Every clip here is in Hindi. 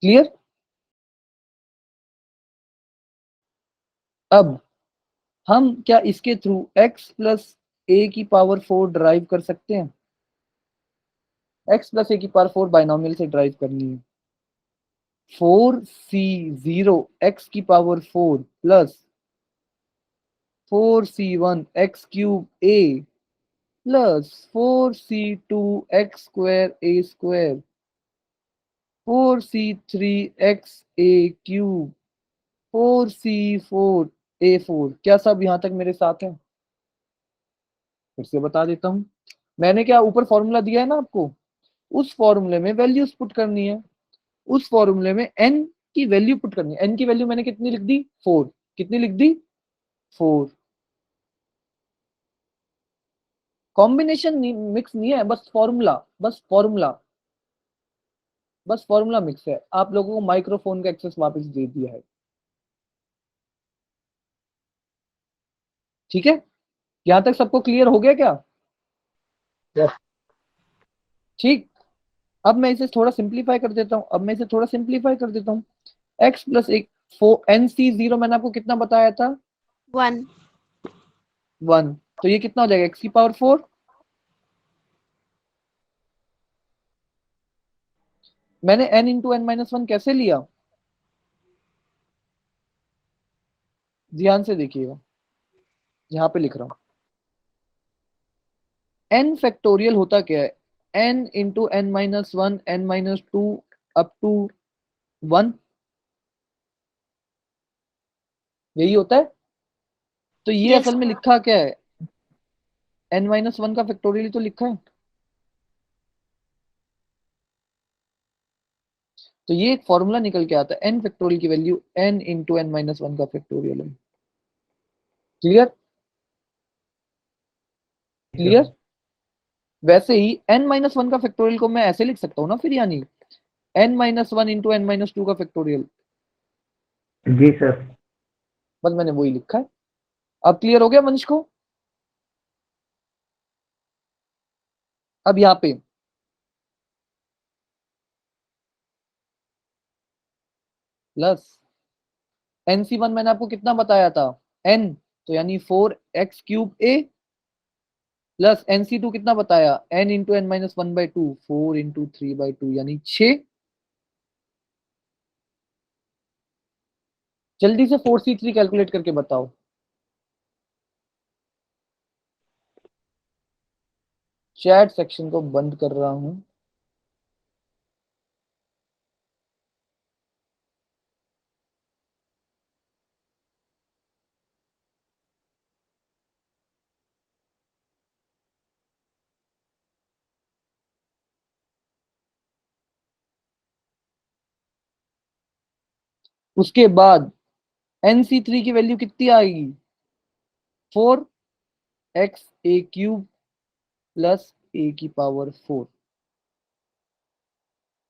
क्लियर? अब हम क्या इसके थ्रू x प्लस ए की पावर 4 ड्राइव कर सकते हैं? x प्लस ए की पावर 4 बाइनोमियल से ड्राइव करनी है। 4c0 x की power 4 plus 4c1 x cube a plus 4c2 x square a square 4c3 x a cube 4c4 a4। क्या सब यहां तक मेरे साथ है? फिर से बता देता हूं। मैंने क्या ऊपर फॉर्मूला दिया है ना आपको, उस फॉर्मूले में वैल्यूज पुट करनी है। उस फॉर्मूले में n की वैल्यू पुट करनी है। n की वैल्यू मैंने कितनी लिख दी? 4। कितनी लिख दी? 4। कॉम्बिनेशन मिक्स नहीं है, बस फॉर्मूला, बस फॉर्मूला, बस फॉर्मूला मिक्स है। आप लोगों को माइक्रोफोन का एक्सेस वापस दे दिया है। ठीक है, यहां तक सबको क्लियर हो गया क्या? यस। ठीक। अब मैं इसे थोड़ा सिंप्लीफाई कर देता हूं। एक्स प्लस एक 4nc0 मैंने आपको कितना बताया था? 1। 1। तो ये कितना हो जाएगा? एक्स की पावर 4। मैंने n into n minus one कैसे लिया? ध्यान से देखिएगा, यहां पे लिख रहा हूं। n फैक्टोरियल होता क्या है? n into n minus one, n minus two, up to 1, यही होता है। तो ये यस। असल में लिखा क्या है? n माइनस वन का फैक्टोरियल तो लिखा है। तो ये एक फॉर्मूला निकल के आता है, n फैक्टोरियल की value n into n minus one का फैक्टोरियल है। क्लियर? क्लियर? वैसे ही n माइनस वन का फैक्टोरियल को मैं ऐसे लिख सकता हूँ ना फिर, यानी n minus one into n minus two का फैक्टोरियल। जी सर। बस मैंने वही लिखा है। अब क्लियर हो गया मनीष को? अब यहाँ पे प्लस nc1 मैंने आपको कितना बताया था? n, तो यानी 4x cube a plus nc2 कितना बताया? n into n minus one by two, 4 into 3/2 यानी 6। जल्दी से 4c3 कैलकुलेट करके बताओ। चैट सेक्शन को बंद कर रहा हूं। उसके बाद nc3 की वैल्यू कितनी आएगी? 4x a cube plus a की पावर 4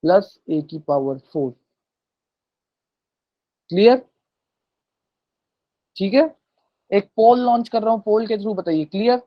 प्लस a की पावर 4। क्लियर? ठीक है, एक पोल लॉन्च कर रहा हूं, पोल के थ्रू बताइए। क्लियर?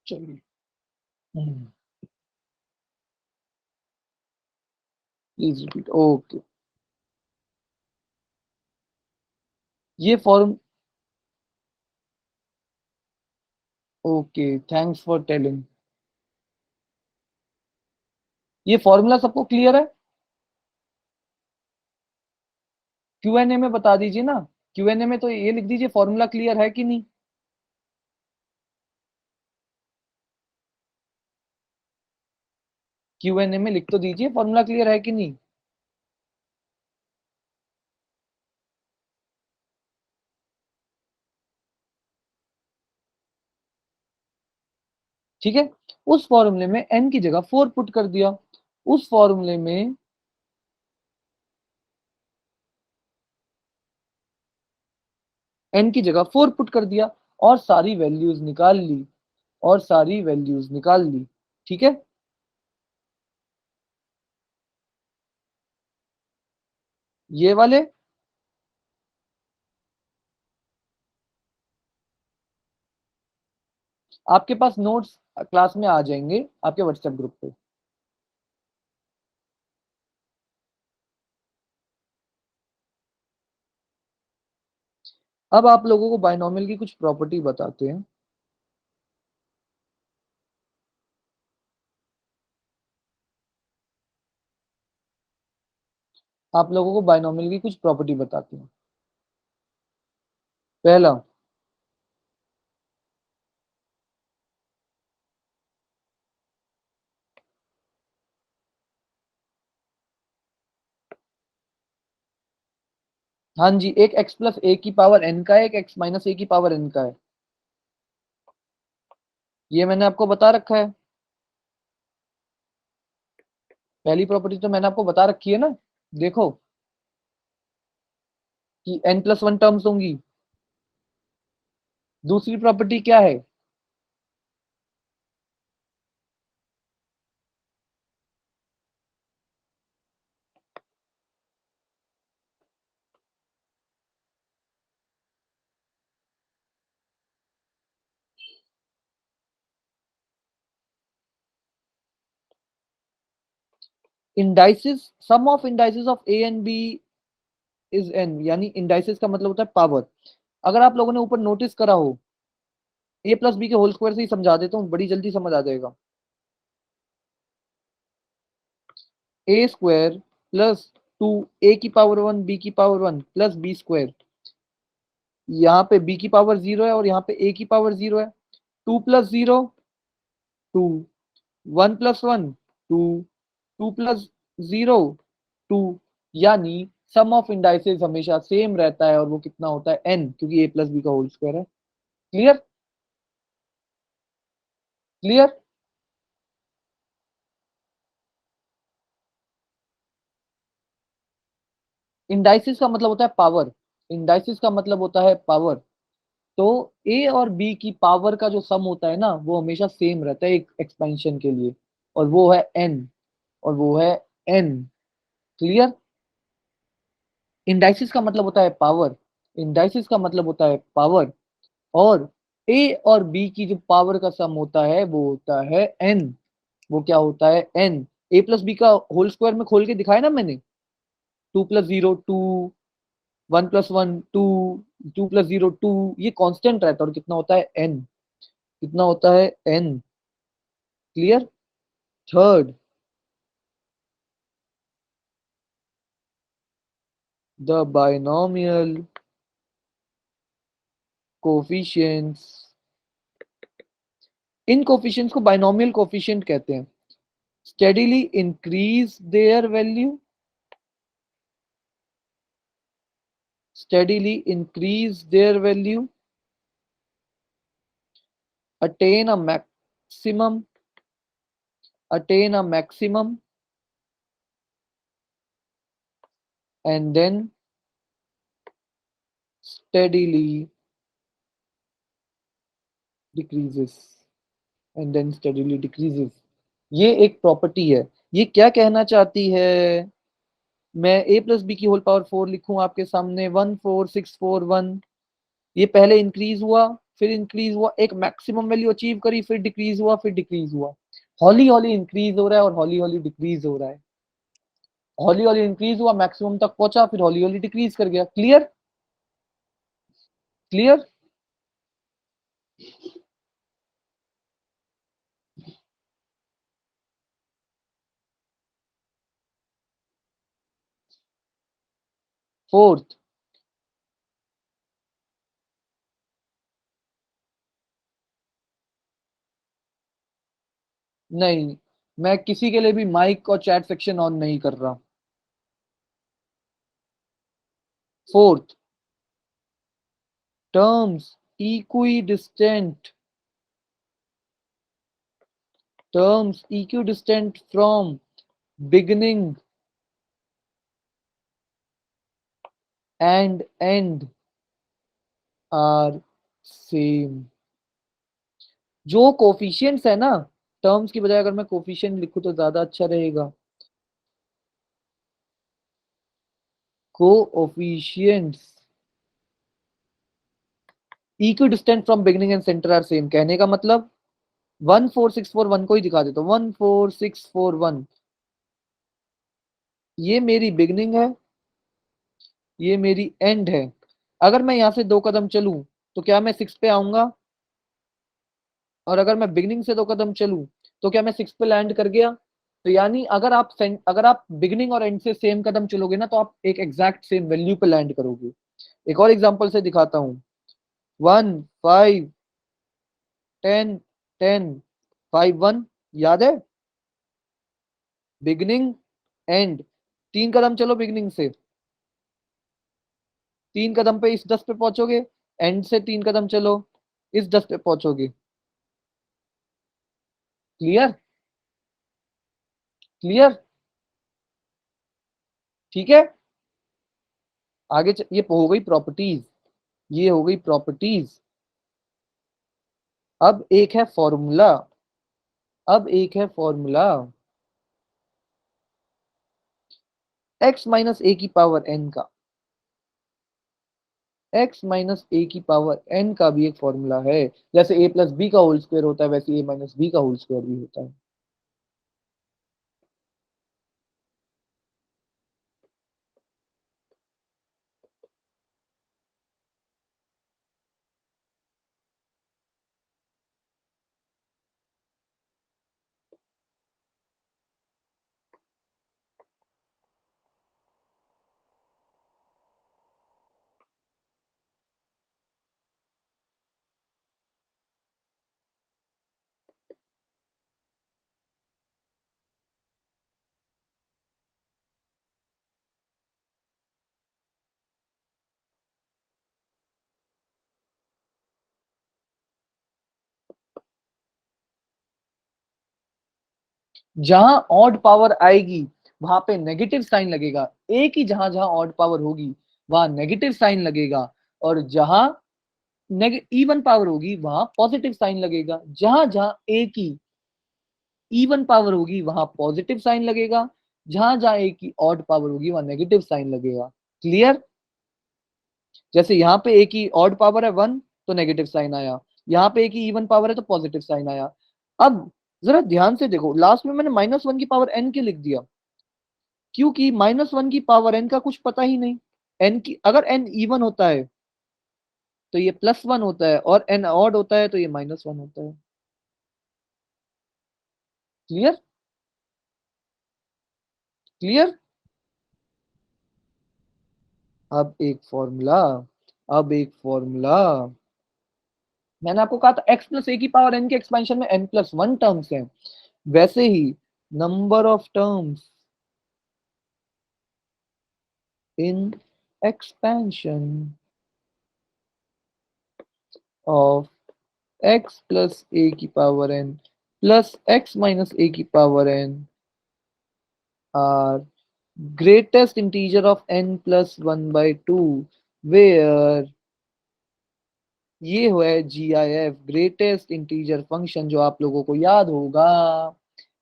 चलिए, प्लीज रिपीट। ओके, ये form, okay, thanks for telling. ये फॉर्मूला सबको क्लियर है? क्यूएनए में बता दीजिए ना। क्यूएनए में तो ये लिख दीजिए फॉर्मूला क्लियर है कि नहीं। क्यूएनए में लिख तो दीजिए फॉर्मूला क्लियर है कि नहीं। ठीक है। उस फॉर्मूले में n की जगह 4 पुट कर दिया, उस फॉर्मूले में n की जगह 4 पुट कर दिया और सारी वैल्यूज निकाल ली, और सारी वैल्यूज निकाल ली। ठीक है, ये वाले आपके पास नोट्स क्लास में आ जाएंगे आपके व्हाट्सएप ग्रुप पे। अब आप लोगों को बायनोमियल की कुछ प्रॉपर्टी बताते हैं। आप लोगों को बायनोमियल की कुछ प्रॉपर्टी बताते हैं। पहला, हाँ जी, एक x प्लस ए की पावर n का है, एक x माइनस ए की पावर n का है। ये मैंने आपको बता रखा है। पहली प्रॉपर्टी तो मैंने आपको बता रखी है ना, देखो कि n प्लस वन टर्म्स होंगी। दूसरी प्रॉपर्टी क्या है? Indices, sum of indices of a and b is n, यानी इंडाइसिस का मतलब होता है पावर। अगर आप लोगों ने ऊपर नोटिस करा हो, ए प्लस बी के होल स्क्वायर से ही समझा देता हूँ, बड़ी जल्दी समझ आ जाएगा। ए स्क्वायर प्लस 2 ए की पावर 1 बी की पावर 1 प्लस बी स्क्वायर, यहाँ पे b की पावर 0 है और यहाँ पे a की पावर 0 है। 2 प्लस 0 2, 1 प्लस 1 2, 2 प्लस 0 2, यानी सम ऑफ इंडाइसेस हमेशा सेम रहता है और वो कितना होता है n, क्योंकि a प्लस बी का होल स्क्वायर है। क्लियर? क्लियर? इंडाइसिस का मतलब होता है पावर, इंडाइसिस का मतलब होता है पावर। तो ए और बी की पावर का जो सम होता है ना, वो हमेशा सेम रहता है एक एक्सपेंशन के लिए, और वो है n, और वो है n। क्लियर? इंडाइसिस का मतलब होता है पावर, इंडाइसिस का मतलब होता है पावर, और ए और बी की जो पावर का सम होता है वो होता है n। वो क्या होता है? n। ए प्लस बी का होल स्क्वायर में खोल के दिखाया ना मैंने, 2 प्लस 0 2, 1 प्लस 1 2, 2 प्लस 0 2, ये कांस्टेंट रहता है और कितना होता है n, कितना होता है n। Clear? Third, the binomial coefficients, in coefficients को बायनोमियल कोफिशिएंट कहते हैं। Steadily increase their value, steadily increase their value, attain a maximum, attain a maximum, and then steadily decreases, and then steadily decreases। ये एक प्रॉपर्टी है। ये क्या कहना चाहती है? मैं a प्लस बी की होल पावर 4 लिखूं आपके सामने, 1 4 6 4 1, ये पहले इंक्रीज हुआ, फिर इंक्रीज हुआ, एक मैक्सिमम वैल्यू अचीव करी, फिर डिक्रीज हुआ, फिर डिक्रीज हुआ। हॉली हॉली इंक्रीज हो रहा है और हॉली हॉली डिक्रीज हो रहा है। हॉली हॉली इंक्रीज हुआ, मैक्सिमम तक पहुंचा, फिर हॉली हॉली डिक्रीज कर गया। क्लियर? क्लियर? फोर्थ, नहीं, मैं किसी के लिए भी माइक और चैट सेक्शन ऑन नहीं कर रहा। Fourth, terms equi distant terms equidistant from beginning and end are same. जो कोफिशिएंट्स है ना, टर्म्स की बजाय अगर मैं कोफिशिएंट लिखूं तो ज्यादा अच्छा रहेगा। Coefficients equidistant from beginning and center are same, कहने का मतलब 14641 को ही दिखा देता हूं। 14641 ये मेरी बिगिनिंग है, ये मेरी एंड है। अगर मैं यहां से 2 कदम चलूं तो क्या मैं 6 पे आऊंगा, और अगर मैं बिगिनिंग से 2 कदम चलूं तो क्या मैं 6 पे लैंड कर गया। तो यानी अगर आप बिगिनिंग और एंड से सेम कदम चलोगे ना, तो आप एक एग्जैक्ट सेम वैल्यू पे लैंड करोगे। एक और एग्जांपल से दिखाता हूं। 1 5 10 10 5 1, याद है? बिगिनिंग एंड, 3 कदम चलो बिगिनिंग से, 3 कदम पे इस 10 पे पहुंचोगे, एंड से 3 कदम चलो, इस 10 पे पहुंचोगे। क्लियर? क्लियर? ठीक है। ये हो गई प्रॉपर्टीज, ये हो गई प्रॉपर्टीज। अब एक है फॉर्मूला, अब एक है फॉर्मूला। x माइनस ए की पावर n का, x माइनस ए की पावर n का भी एक फॉर्मूला है। जैसे a प्लस बी का होल स्क्वायर होता है, वैसे a माइनस बी का होल स्क्वायर भी होता है। जहां ऑड पावर आएगी वहां पे नेगेटिव साइन लगेगा। एक ही जहां जहां ऑड पावर होगी वहां नेगेटिव साइन लगेगा, और जहां इवन पावर होगी वहां पॉजिटिव साइन लगेगा। जहां जहां ए की इवन पावर होगी वहां पॉजिटिव साइन लगेगा, जहां जहां ए की ऑड पावर होगी वहां नेगेटिव साइन लगेगा। क्लियर? जैसे यहाँ पे ए की ऑड पावर है 1 तो नेगेटिव साइन आया, यहाँ पे ए की इवन पावर है तो पॉजिटिव साइन आया। अब जरा ध्यान से देखो, लास्ट में मैंने -1 की पावर n के लिख दिया, क्योंकि -1 की पावर n का कुछ पता ही नहीं। n की अगर n इवन होता है तो ये +1 होता है, और n ऑड होता है तो ये -1 होता है। क्लियर? क्लियर? अब एक फॉर्मूला, अब एक फॉर्मूला। मैंने आपको कहा था x प्लस ए की पावर n के एक्सपेंशन में n+1 टर्म्स हैं, वैसे ही number of terms in expansion of x plus a की power n plus x minus a की power n are greatest integer of n plus 1/2, where ये हुआ है GIF, ग्रेटेस्ट इंटीजर फंक्शन, जो आप लोगों को याद होगा।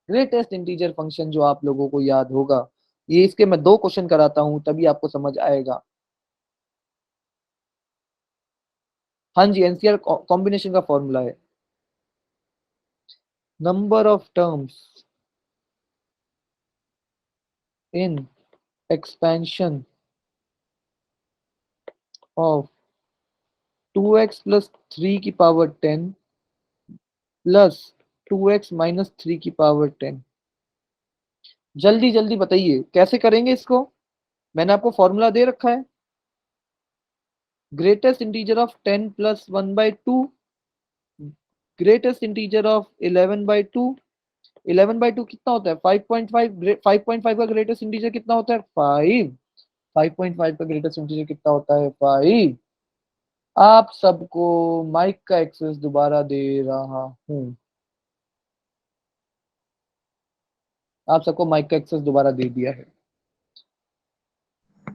ग्रेटेस्ट इंटीजर फंक्शन जो आप लोगों को याद होगा। ये इसके मैं 2 क्वेश्चन कराता हूं तभी आपको समझ आएगा। हाँ जी, एनसीआर कॉम्बिनेशन का फॉर्मूला है। Number of terms in expansion of 2x plus 3 की पावर 10 प्लस 2x माइनस 3 की पावर 10। जल्दी जल्दी बताइए कैसे करेंगे इसको। मैंने आपको फॉर्मूला दे रखा है, greatest integer of 10 plus 1/2, greatest integer of 11/2। 11/2 कितना होता है? 5.5। 5.5 का ग्रेटेस्ट इंटीजर कितना होता है? 5। 5.5 का ग्रेटेस्ट इंटीजर कितना होता है? 5। आप सबको माइक का एक्सेस दोबारा दे रहा हूं। आप सबको माइक का एक्सेस दोबारा दे दिया है।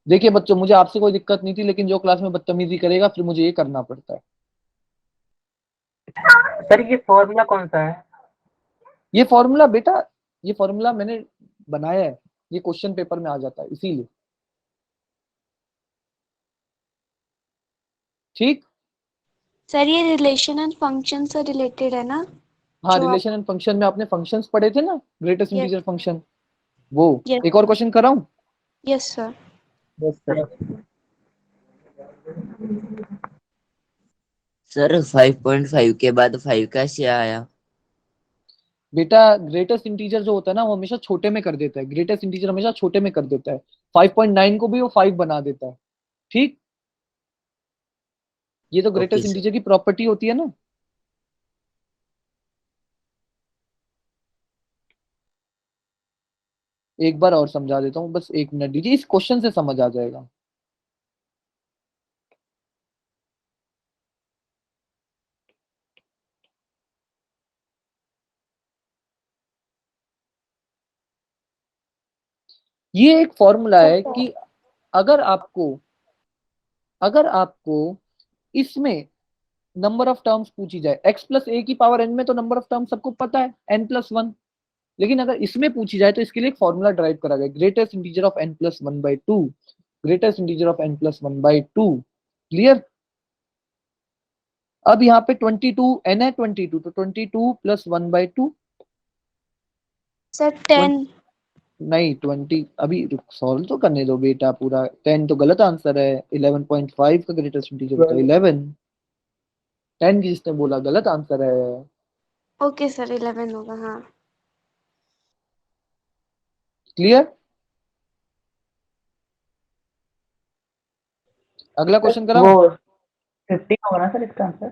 देखिए बच्चों, मुझे आपसे कोई दिक्कत नहीं थी, लेकिन जो क्लास में बदतमीजी करेगा फिर मुझे ये करना पड़ता है। सर ये फॉर्मूला कौन सा है? ये फॉर्मूला बेटा, ये फॉर्मूला मैंने बनाया है, ये क्वेश्चन पेपर में आ जाता है इसीलिए। ठीक। सर ये रिलेशन एंड फंक्शन से रिलेटेड है ना? हाँ, जो आप रिलेशन एंड फंक्शन में आपने फंक्शंस पढ़े थे ना, ग्रेटेस्ट यस इंटीजर फंक्शन, वो। यस एक और क्वेश्चन कराऊं? Yes sir. Yes sir. Sir 5.5 के बाद 5 कैसे आया? बेटा ग्रेटेस्ट इंटीजर जो होता है ना, वो हमेशा छोटे में कर देता है, ग्रेटेस्ट इंटीजर हमेशा छोटे में कर देता है। 5.9 को भी वो 5 बना देता है। ठीक। ये तो ओके ग्रेटेस्ट सर। इंटीजर की प्रॉपर्टी होती है ना। एक बार और समझा देता हूँ, बस 1 मिनट दीजिए, इस क्वेश्चन से समझ आ जाएगा। ये एक फॉर्मूला है कि अगर आपको अगर आपको इसमें नंबर ऑफ टर्म्स पूछी जाए, x प्लस ए की पावर n में तो नंबर ऑफ टर्म्स सबको पता है n+1, लेकिन अगर इसमें पूछी जाए तो इसके लिए एक फॉर्मूला ड्राइव करा गया, greatest integer of n+1/2, greatest integer of n+1/2। Clear? अब यहाँ पे 22 n है, 22 तो 22 + 1/2। सर 10। नहीं 20, अभी सॉल्व तो करने दो बेटा पूरा। 10 तो गलत आंसर है, 11.5 का ग्रेटेस्ट इंटीजर होता है 11। 10 की जिसने बोला गलत आंसर है। ओके सर 11 होगा हाँ। क्लियर? अगला क्वेश्चन कराऊं? वो 50 होगा ना सर इसका आंसर?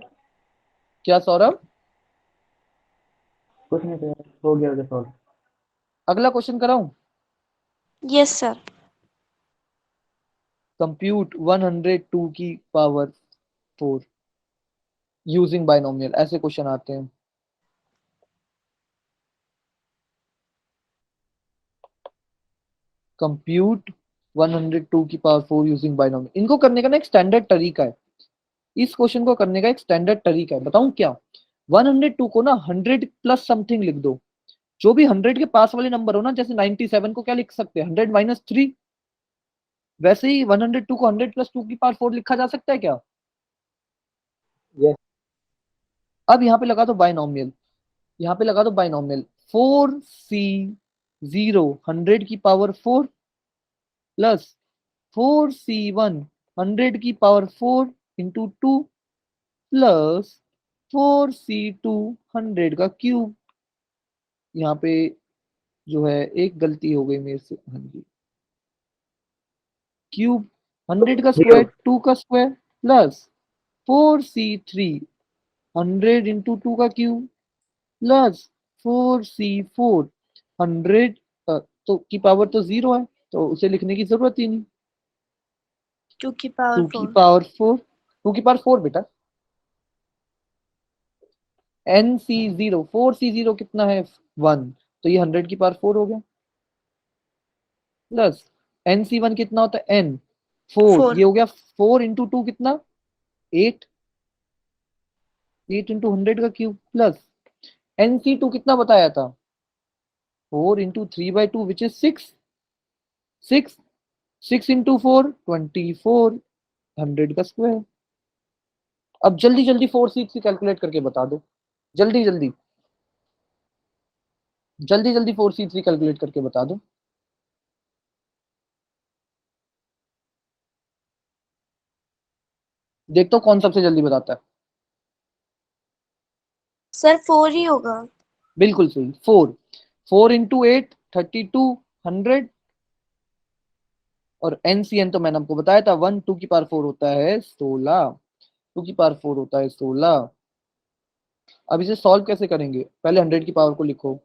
क्या सौरभ? कुछ नहीं सर, हो गया उधर सॉल्व। अगला क्वेश्चन कराऊं? Yes sir. कंप्यूट 102 की पावर 4 यूजिंग बाइनोमियल, ऐसे क्वेश्चन आते हैं। कंप्यूट 102 की पावर 4 यूजिंग बाइनोमियल, इनको करने का ना एक स्टैंडर्ड तरीका है। इस क्वेश्चन को करने का एक स्टैंडर्ड तरीका है, बताऊं क्या? 102 को ना 100 प्लस समथिंग लिख दो। जो भी 100 के पास वाले नंबर हो ना, जैसे 97 को क्या लिख सकते हैं, 100 - 3। वैसे ही 102 को 100 + 2 की पावर 4 लिखा जा सकता है क्या? यस। अब यहाँ पे लगा दो बाइनोमियल, यहाँ पे लगा दो बाइनोमियल। 4C0 100 की पावर 4 प्लस 4C1 100 की पावर 4 इंटू 2 प्लस 4C2 100 का क्यूब। यहाँ पे जो है एक गलती हो गई मेरे से, हाँ जी, क्यूब। 100 का स्क्वायर 2 का स्क्वायर प्लस 4C3 100 इंटू 2 का क्यूब प्लस 4C4 100 तो की पावर तो 0 है, तो उसे लिखने की जरूरत ही नहीं। 2 की पावर 2 की 4। पावर 4, 2 की पावर 4 बेटा। NC0 4C0 कितना है 1, तो ये 100 की पावर 4 हो गया। प्लस NC1 कितना होता है n 4, 4। ये हो गया 4 इंटू 2 कितना 8, 8 इंटू 100 का क्यूब प्लस NC2 कितना बताया था 4 इंटू 3/2 विच इज 6, 6 6 इंटू 4 24 100 का स्क्वायर। अब जल्दी जल्दी 4C3 कैलकुलेट करके बता दो, जल्दी जल्दी जल्दी जल्दी 4C3 कैलकुलेट करके बता दो। देखता हूँ कौन सबसे जल्दी बताता है। सर 4 ही होगा। बिल्कुल सही, 4 इंटू 8 32 100, और NCN तो मैंने आपको बताया था 1 2 की पावर 4 होता है 16, 2 की पावर 4 होता है 16। अब इसे सॉल्व कैसे करेंगे, पहले 100 की पावर को लिखो,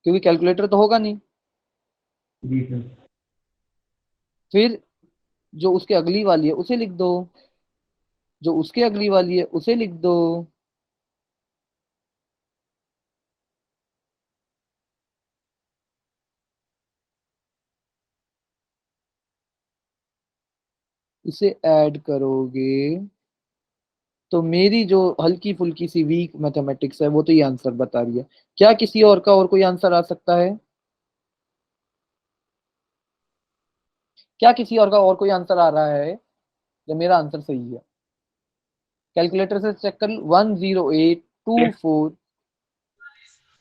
क्योंकि कैलकुलेटर तो होगा नहीं। जी सर। फिर जो उसके अगली वाली है उसे लिख दो, जो उसके अगली वाली है उसे लिख दो। इसे ऐड करोगे तो मेरी जो हल्की फुल्की सी वीक मैथमेटिक्स है वो तो ये आंसर बता रही है। क्या किसी और का और कोई आंसर आ सकता है? क्या किसी और का और कोई आंसर आ रहा है या मेरा आंसर सही है? कैलकुलेटर से चेक कर 10824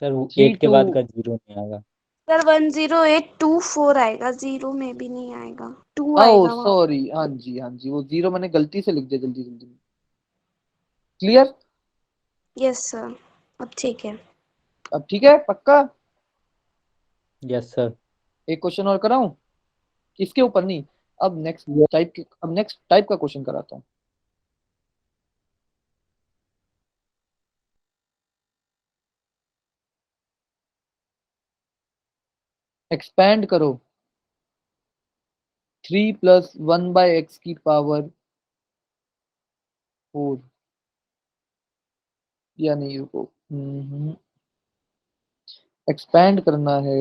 सर वो 8 के 32। बाद का 0 नहीं आएगा। सर 10824 आएगा, 0 में भी नहीं आएगा, 2 ओ आएगा वहां। सॉरी, हाँ जी हाँ जी, वो जीरो मैंने गलती से लिख दिया जल्दी जल्दी में। क्लियर? यस सर, अब ठीक है। अब ठीक है पक्का? Yes sir. एक क्वेश्चन और कराऊं? किसके ऊपर नहीं, अब नेक्स्ट Yes. टाइप के, अब नेक्स्ट टाइप का क्वेश्चन कराता हूँ। एक्सपैंड करो 3 + 1/x की पावर 4, या नहीं रुको, एक्सपैंड करना है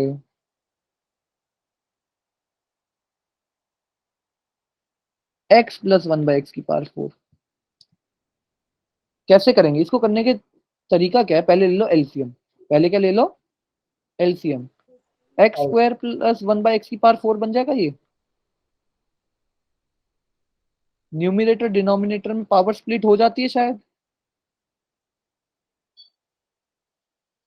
x + 1/x की पावर 4। कैसे करेंगे इसको? करने के तरीका क्या है? पहले ले लो एलसीएम। पहले क्या ले लो? एलसीएम। x² + 1/x की पावर 4 बन जाएगा ये। न्यूमिनेटर डिनोमिनेटर में पावर स्प्लिट हो जाती है शायद।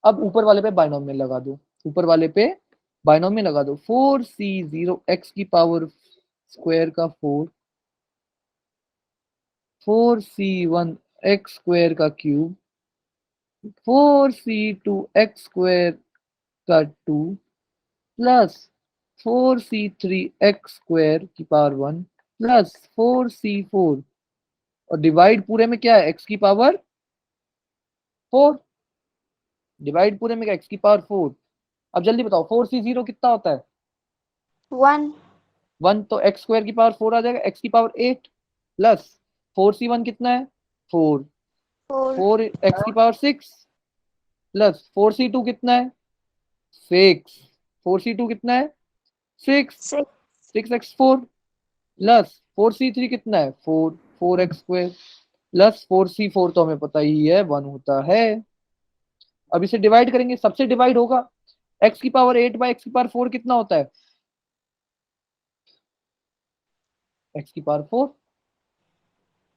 अब ऊपर वाले पे बाइनोमियल लगा दो, ऊपर वाले पे बाइनोमियल लगा दो। 4c0 x की पावर स्क्वायर का 4, 4c1 x स्क्वायर का क्यूब, 4c2 x स्क्वायर का 2 प्लस 4c3 x स्क्वायर की पावर 1 प्लस 4c4, और डिवाइड पूरे में क्या है? x की पावर 4। डिवाइड पूरे में क्या? x की पावर 4। अब जल्दी बताओ 4c0 कितना होता है? 1। 1, तो x स्क्वायर की पावर 4 आ जाएगा, x की पावर 8 प्लस 4c1 कितना है? 4, 4। 4x की पावर 6 प्लस 4c2 कितना है? 6, 4c2 कितना है? 6, 6। 6x4 प्लस 4c3 कितना है? 4, 4x स्क्वायर प्लस 4c4 तो हमें पता ही है 1 होता है। अब इसे डिवाइड करेंगे, सबसे डिवाइड होगा। x की पावर 8/x की पावर 4 कितना होता है? x की पावर 4,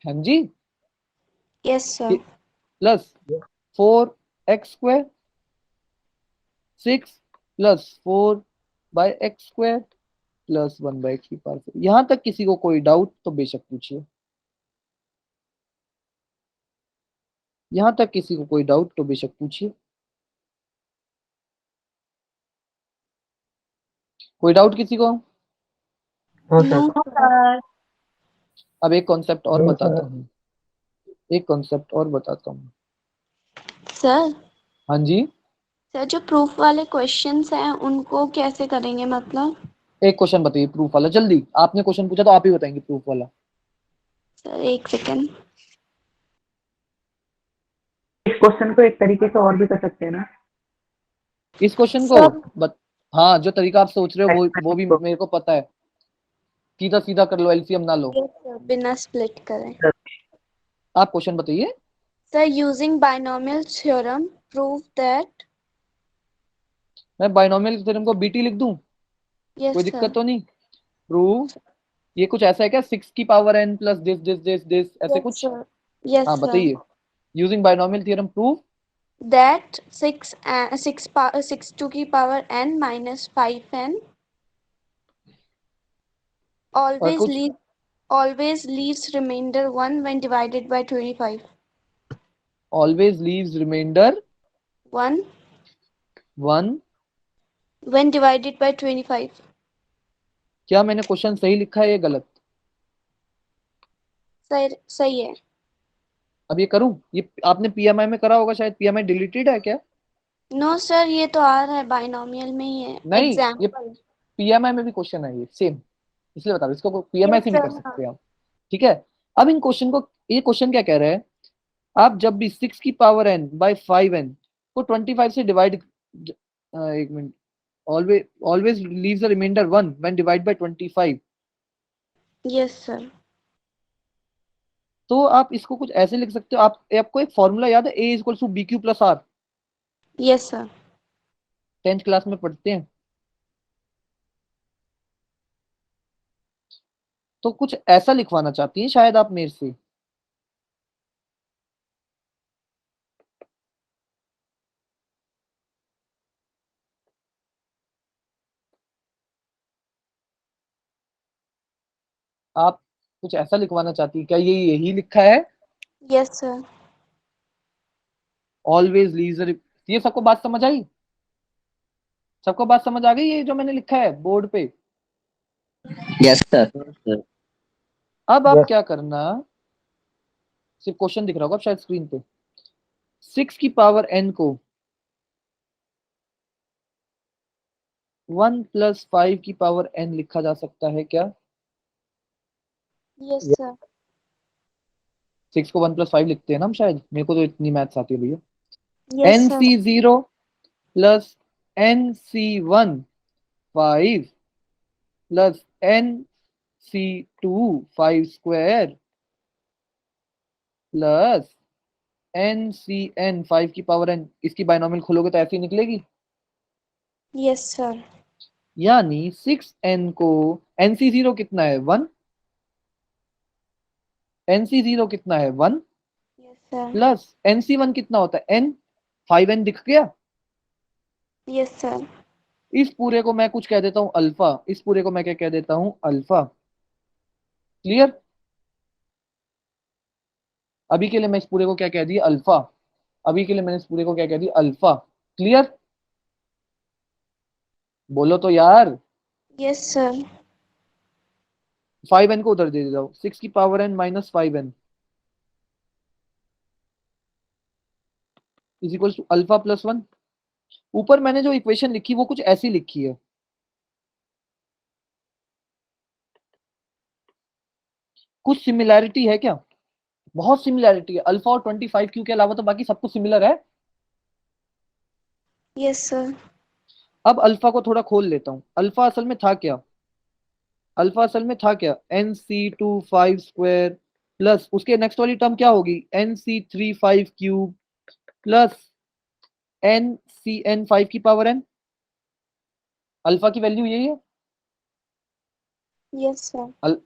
हाँ जी, yes sir. Plus 4x² 6 plus 4/x² plus 1/x की पावर 4। यहां तक किसी को कोई डाउट तो बेशक पूछिए। यहां तक किसी को कोई डाउट तो बेशक पूछिए। कोई डाउट किसी को? No no sir. सर। अब एक कॉन्सेप्ट और नो बताता सर। हूँ, एक कॉन्सेप्ट और बताता हूँ। सर, हाँ जी, सर जो प्रूफ वाले क्वेश्चंस हैं उनको कैसे करेंगे मतलब? एक क्वेश्चन बताइए प्रूफ वाला, जल्दी। आपने क्वेश्चन पूछा तो आप ही बताएंगे प्रूफ वाला। सर एक सेकेंड। इस क्वेश्चन को एक तरीके से और भी कर सकते हैं ना। इस क्वेश्चन को सर हाँ, जो तरीका आप सोच रहे हो वो भी मेरे को पता है। सीधा सीधा कर लो, एलसीएम ना लो। यस सर, बिना स्प्लिट करें। आप क्वेश्चन बताइए। Sir using binomial theorem prove that. मैं बाइनोमियल थ्योरम को बीटी लिख दूं? कोई यस दिक्कत सर। तो नहीं? प्रूव, ये कुछ ऐसा है क्या? 6 की power n plus this this this this, ऐसे यस कुछ? सर। यस हाँ सर। बताइए। Using binomial theorem prove That 6 to की power n minus 5n और always कुछ? leave always leaves remainder 1 when divided by 25. Always leaves remainder 1 1। when divided by 25. क्या मैंने क्वेश्चन सही लिखा है या गलत? सही है। अब ये करूं? ये आपने पीएमआई में करा होगा शायद। पीएमआई डिलीटेड है क्या? नो सर, ये तो आ रहा है बाइनोमियल में ही है नहीं, ये एग्जाम्पल। पीएमआई में भी क्वेश्चन है ये सेम, इसलिए बता रहा हूं, इसको पीएमआई यस से नहीं कर सर। हाँ। सकते आप। ठीक है। अब इन क्वेश्चन को, ये क्वेश्चन क्या कह रहा है? आप जब भी 6 की पावर n/5n को 25 से डिवाइड, एक minute, always leaves the remainder 1 when divide by 25। Yes sir. तो आप इसको कुछ ऐसे लिख सकते हो, आपको एक फॉर्मूला याद है, a equal to b q plus r, yes sir. 10th class में पढ़ते हैं। तो कुछ ऐसा लिखवाना चाहती हैं शायद आप मेरे से। आप कुछ ऐसा लिखवाना चाहती है क्या, ये यही लिखा है? Yes sir. ऑलवेज लीजर, ये सबको बात समझ आई? सबको बात समझ आ गई ये जो मैंने लिखा है बोर्ड पे? Yes sir. अब आप क्या करना, सिर्फ क्वेश्चन दिख रहा होगा शायद स्क्रीन पे। 6 की पावर n को 1 प्लस 5 की पावर n लिखा जा सकता है क्या? Yes sir. 6 को 1 प्लस 5 लिखते हैं ना हम शायद, मेरे को तो इतनी मैथ्स आती है भैया। Yes n sir. C 0 plus n c 1 5 plus n c 2 5 square plus n c n 5 की पावर n, इसकी बाइनोमियल खोलोगे तो ऐसी निकलेगी। Yes sir. यानी 6n को, एन सी 0 कितना है 1, एन सी 0 कितना है 1 yes sir. Plus n c 1 कितना होता है n, 5n दिख गया। Yes sir. इस पूरे को मैं कुछ कह देता हूं अल्फा, इस पूरे को मैं क्या कह देता हूं अल्फा। क्लियर? अभी के लिए मैं इस पूरे को क्या कह दिया अल्फा, अभी के लिए मैंने इस पूरे को क्या कह दिया अल्फा। क्लियर? बोलो तो यार। Yes sir. 5n को उधर दे देता हूं, 6 की power n minus 5n is equal to alpha plus 1। ऊपर मैंने जो इक्वेशन लिखी वो कुछ ऐसी लिखी है। कुछ सिमिलैरिटी है क्या? बहुत सिमिलैरिटी है, अल्फा और 25q के अलावा तो बाकी सब कुछ सिमिलर है। Yes sir. अब अल्फा को थोड़ा खोल लेता हूं, अल्फा असल में था क्या, अल्फा असल में था क्या, एन सी 2 5 स्क्वायर प्लस उसके नेक्स्ट वाली टर्म क्या होगी, n c 3 5 cube plus n c n 5 की पावर n। अल्फा की वैल्यू यही है। Yes sir.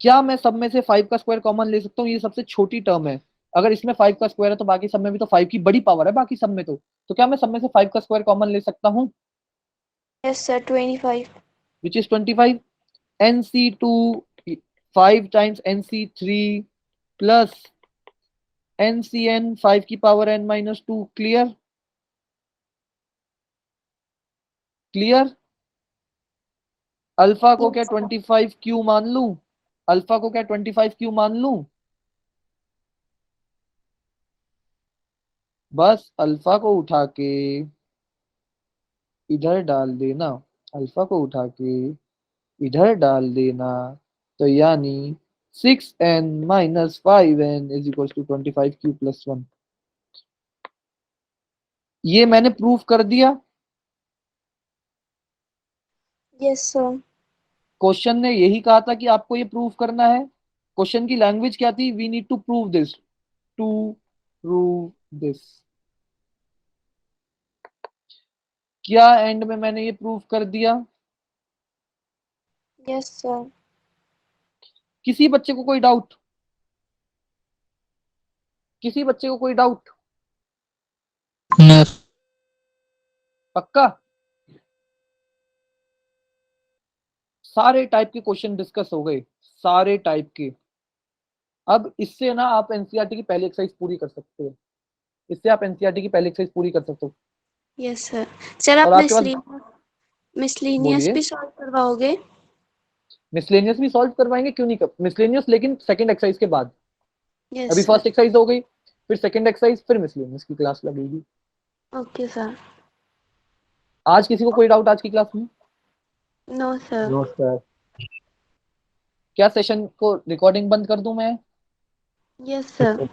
क्या मैं सब में से 5 का स्क्वायर कॉमन ले सकता हूँ, ये सबसे छोटी टर्म है। अगर इसमें 5 का स्क्वायर है तो बाकी सब में भी तो 5 की बड़ी पावर है बाकी सब में, तो क्या मैं सब में से 5 का स्क्वायर कॉमन ले सकता हूँ, yes sir. 25। Which is 25। N c 2 5 times n c 3 plus n c n 5 की power n minus 2। Clear? Clear? Alpha को क्या यस सर। 25 क्यू मान लूं, अल्फा को क्या 25 क्यू मान लूं? बस अल्फा को उठा के इधर डाल देना, अल्फा को उठा के इधर डाल देना, तो यानी 6n minus 5n is equal to 25q plus 1। ये मैंने प्रूफ कर दिया। Yes sir. क्वेश्चन ने यही कहा था कि आपको ये प्रूफ करना है। क्वेश्चन की लैंग्वेज क्या थी, we need to prove this, to prove this. क्या एंड में मैंने ये प्रूफ कर दिया? Yes sir. किसी बच्चे को कोई डाउट, किसी बच्चे को कोई डाउट? नो। पक्का? सारे टाइप के क्वेश्चन डिस्कस हो गए, सारे टाइप के। अब इससे ना आप एनसीईआरटी की पहली एक्सरसाइज पूरी कर सकते हो, इससे आप एनसीईआरटी की पहली एक्सरसाइज पूरी कर सकते हो। Yes sir. सर और आप आपके पास, मिसलीनियस बोलिए, भी सॉल्व करवाओगे? मिसलेनियस भी सॉल्व करवाएंगे, क्यों नहीं कर मिसलेनियस, लेकिन सेकंड एक्सरसाइज के बाद। अभी यस फर्स्ट सर। एक्सरसाइज हो गई, फिर सेकंड एक्सरसाइज, फिर मिसलेनियस की क्लास लगेगी। Okay sir. आज किसी को कोई डाउट आज की क्लास में? No sir. No sir. क्या सेशन को रिकॉर्डिंग बंद कर दूं मैं? Yes sir.